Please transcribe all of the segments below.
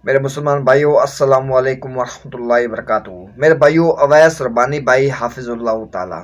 मेरे मुसलमान भाइयों, अस्सलाम वालेकुम वरहमतुल्लाहि वबरकातुहू। मेरे भाइयों, अवैस रब्बानी भाई हाफिजुल्लाह ताला,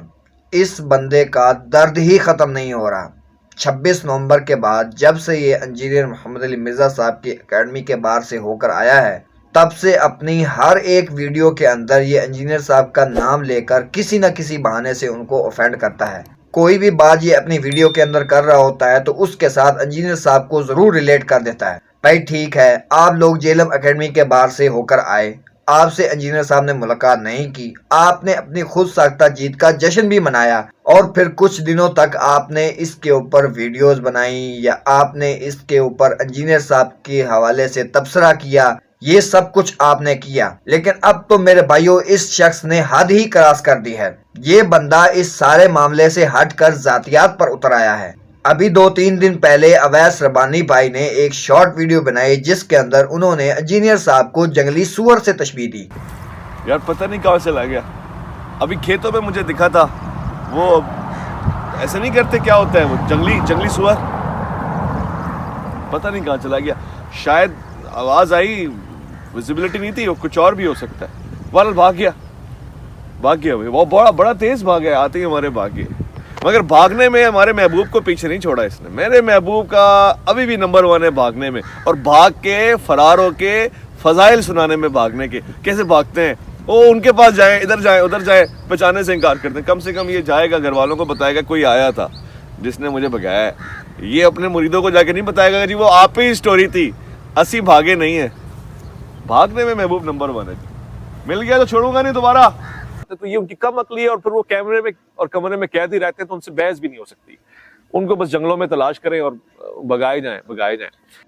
इस बंदे का दर्द ही ख़त्म नहीं हो रहा। 26 नवंबर के बाद जब से ये इंजीनियर मोहम्मद अली मिर्ज़ा साहब की एकेडमी के बाहर से होकर आया है, तब से अपनी हर एक वीडियो के अंदर ये इंजीनियर साहब का नाम लेकर किसी न किसी बहाने से उनको ऑफेंड करता है। कोई भी बात ये अपनी वीडियो के अंदर कर रहा होता है तो उसके साथ इंजीनियर साहब को ज़रूर रिलेट कर देता है। भाई ठीक है, आप लोग जेलम एकेडमी के बाहर से होकर आए, आपसे इंजीनियर साहब ने मुलाकात नहीं की, आपने अपनी खुद साख्ता जीत का जश्न भी मनाया और फिर कुछ दिनों तक आपने इसके ऊपर वीडियोस बनाई या आपने इसके ऊपर इंजीनियर साहब के हवाले से तबसरा किया। ये सब कुछ आपने किया, लेकिन अब तो मेरे भाइयों इस शख्स ने हद ही क्रॉस कर दी है। ये बंदा इस सारे मामले से हटकर जातियात पर उतर आया है। अभी 2-3 दिन पहले अवैस रब्बानी भाई ने एक शॉर्ट वीडियो बनाई जिसके अंदर उन्होंने इंजीनियर साहब को जंगली सुअर से तशबीह दी। यार पता नहीं कहाँ से ला गया, अभी खेतों में मुझे दिखा था। वो ऐसे नहीं करते, क्या होता है वो जंगली सुअर, पता नहीं कहाँ चला गया। शायद आवाज आई, विजिबिलिटी नहीं थी, वो कुछ और भी हो सकता है। वाल भाग गया भाई, वो बड़ा तेज भाग गया, आते ही हमारे भाग गए। मगर भागने में हमारे महबूब को पीछे नहीं छोड़ा इसने। मेरे महबूब का अभी भी नंबर 1 है भागने में, और भाग के फरार होके फजाइल सुनाने में। भागने के कैसे भागते हैं, वो उनके पास जाए, इधर जाए उधर जाए, बचाने से इनकार करते हैं। कम से कम ये जाएगा, घर वालों को बताएगा कोई आया था जिसने मुझे भगाया है। ये अपने मुरीदों को जाके नहीं बताएगा जी वो आप ही स्टोरी थी, असी भागे नहीं है। भागने में महबूब नंबर 1 है। मिल गया तो छोड़ूंगा नहीं दोबारा। तो ये उनकी कम अकली है, और फिर वो कैमरे में और कमरे में कैद ही रहते हैं, तो उनसे बहस भी नहीं हो सकती। उनको बस जंगलों में तलाश करें और भगाए जाएं।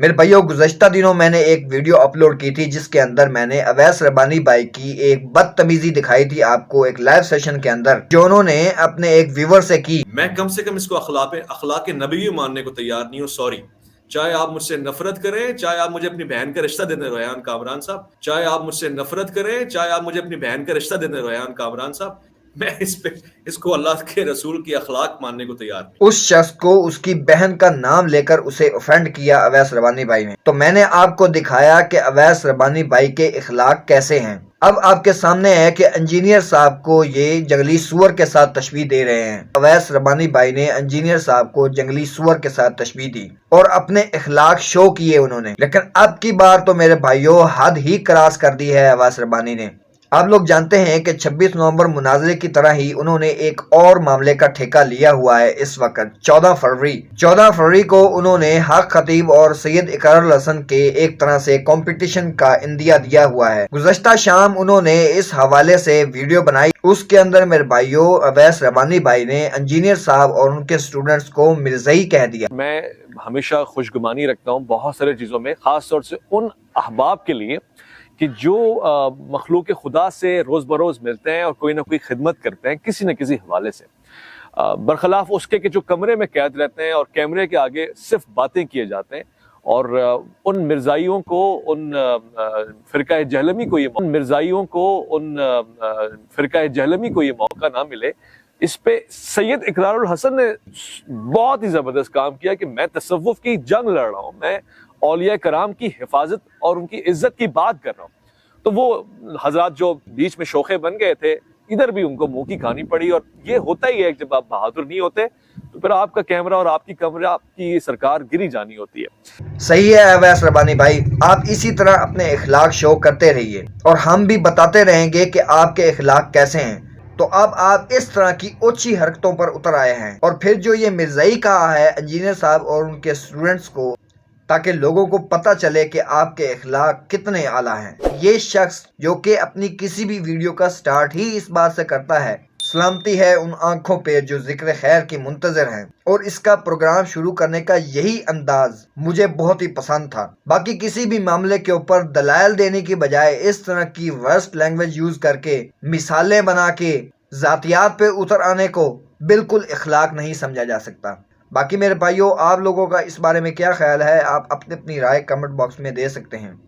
मेरे भाइयों, गुज़श्ता दिनों मैंने एक वीडियो अपलोड की थी जिसके अंदर मैंने अवैस रब्बानी भाई की एक बदतमीजी दिखाई थी आपको एक लाइव सेशन के अंदर, जो उन्होंने अपने एक व्यूअर से की। मैं कम से कम इसको अखलाक नबी मानने को तैयार नहीं हूँ। सॉरी, चाहे आप मुझसे नफरत करें, चाहे आप मुझे अपनी बहन का रिश्ता देने रयान कामरान साहब, चाहे आप मुझसे नफरत करें, चाहे आप मुझे अपनी बहन का रिश्ता देने रयान कामरान साहब, मैं इसको अल्लाह के रसूल की अखलाक मानने को तैयार नहीं। उस शख्स को उसकी बहन का नाम लेकर उसे ऑफेंड किया अवैस रब्बानी भाई ने। तो मैंने आपको दिखाया कि अवैस रब्बानी भाई के इखलाक कैसे हैं। अब आपके सामने है कि इंजीनियर साहब को ये जंगली सुअर के साथ तशबीह दे रहे हैं। अवैस रब्बानी भाई ने इंजीनियर साहब को जंगली सुअर के साथ तशबीह दी और अपने इखलाक शो किए उन्होंने। लेकिन अब की बार तो मेरे भाइयों हद ही क्रॉस कर दी है अवैस रब्बानी ने। आप लोग जानते हैं कि 26 नवंबर मुनाजरे की तरह ही उन्होंने एक और मामले का ठेका लिया हुआ है। इस वक्त 14 फरवरी को उन्होंने हक खतीब और सैयद इकरारुल हसन के एक तरह से कंपटीशन का इंदिया दिया हुआ है। गुज़श्ता शाम उन्होंने इस हवाले से वीडियो बनाई। उसके अंदर मेरे भाइयों अवैस रब्बानी भाई ने इंजीनियर साहब और उनके स्टूडेंट्स को मिर्ज़ई कह दिया। मैं हमेशा खुशगुमानी रखता हूँ बहुत सारे चीज़ों में, ख़ास तौर से उन अहबाब के लिए कि जो मखलूक खुदा से रोज़ बरोज़ मिलते हैं और कोई ना कोई खिदमत करते हैं किसी न किसी हवाले से, बरखिलाफ उसके कि जो कमरे में कैद रहते हैं और कैमरे के आगे सिर्फ बातें किए जाते हैं। और उन मिर्ज़ाइयों को, उन फ़िरक़ा जहलमी को ये मौका ना मिले। इस पे सैयद इकरारुल हसन ने बहुत ही ज़बरदस्त काम किया कि मैं तसव्वुफ़ की जंग लड़ रहा हूँ, मैं औलिया कराम की हिफाजत और उनकी इज्जत की बात कर रहा हूँ। तो वो हजरात जो बीच में शोखे बन गए थे, इधर भी उनको मुंह की खानी पड़ी। और ये होता ही है, जब आप बहादुर नहीं होते तो फिर आपका कैमरा और आपकी कमरा, आपकी सरकार गिरी जानी होती है। सही है अवैस रब्बानी भाई, आप इसी तरह अपने इखलाक शो करते रहिए और हम भी बताते रहेंगे कि आपके इखलाक कैसे हैं। तो अब आप इस तरह की ऊंची हरकतों पर उतर आए हैं और फिर जो ये मिर्ज़ई कहा है इंजीनियर साहब और उनके स्टूडेंट्स को, ताकि लोगों को पता चले कि आपके इखलाक कितने आला हैं। ये शख्स जो कि अपनी किसी भी वीडियो का स्टार्ट ही इस बात से करता है, सलामती है उन आंखों पे जो जिक्र खैर की मुंतजर हैं, और इसका प्रोग्राम शुरू करने का यही अंदाज मुझे बहुत ही पसंद था। बाकी किसी भी मामले के ऊपर दलाइल देने की बजाय इस तरह की वर्स्ट लैंग्वेज यूज करके मिसालें बना के जातियात पे उतर आने को बिल्कुल इखलाक नहीं समझा जा सकता। बाकी मेरे भाइयों, आप लोगों का इस बारे में क्या ख्याल है, आप अपनी राय कमेंट बॉक्स में दे सकते हैं।